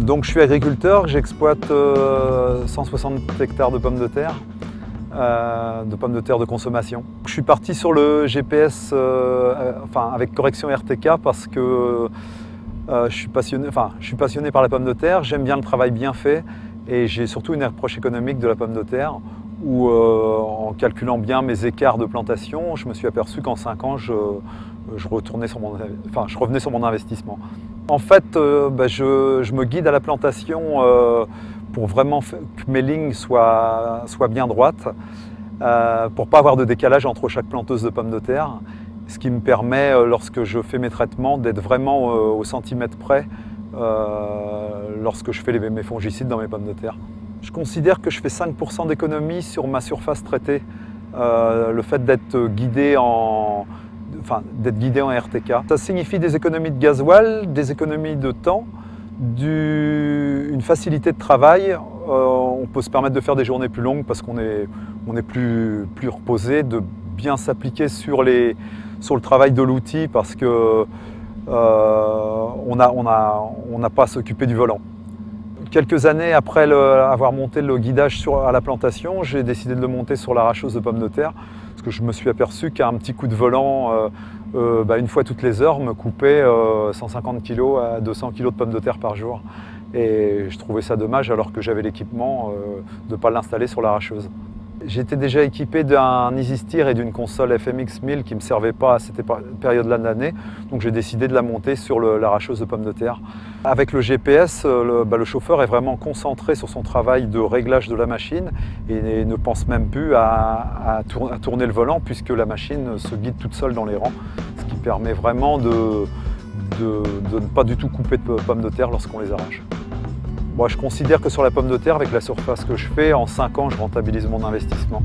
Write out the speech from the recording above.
Donc je suis agriculteur, j'exploite 160 hectares de pommes de terre de consommation. Je suis parti sur le GPS avec correction RTK parce que je suis passionné par la pomme de terre, j'aime bien le travail bien fait et j'ai surtout une approche économique de la pomme de terre où en calculant bien mes écarts de plantation, je me suis aperçu qu'en 5 ans, je revenais sur mon investissement. En fait, je me guide à la plantation pour vraiment que mes lignes soient bien droites, pour ne pas avoir de décalage entre chaque planteuse de pommes de terre, ce qui me permet, lorsque je fais mes traitements, d'être vraiment au centimètre près lorsque je fais mes fongicides dans mes pommes de terre. Je considère que je fais 5% d'économie sur ma surface traitée. Le fait d'être guidé en RTK. Ça signifie des économies de gasoil, des économies de temps, une facilité de travail. On peut se permettre de faire des journées plus longues parce qu'on est plus reposé, de bien s'appliquer sur le travail de l'outil parce que on n'a pas à s'occuper du volant. Quelques années après avoir monté le guidage à la plantation, j'ai décidé de le monter sur l'arracheuse de pommes de terre parce que je me suis aperçu qu'un petit coup de volant, une fois toutes les heures, me coupait 150 kg à 200 kg de pommes de terre par jour. Et je trouvais ça dommage alors que j'avais l'équipement de ne pas l'installer sur l'arracheuse. J'étais déjà équipé d'un EasySteer et d'une console FMX 1000 qui ne me servaient pas à cette période-là de l'année, donc j'ai décidé de la monter sur l'arracheuse de pommes de terre. Avec le GPS, le chauffeur est vraiment concentré sur son travail de réglage de la machine et ne pense même plus à tourner le volant puisque la machine se guide toute seule dans les rangs, ce qui permet vraiment de ne pas du tout couper de pommes de terre lorsqu'on les arrache. Moi, je considère que sur la pomme de terre, avec la surface que je fais, en 5 ans, je rentabilise mon investissement.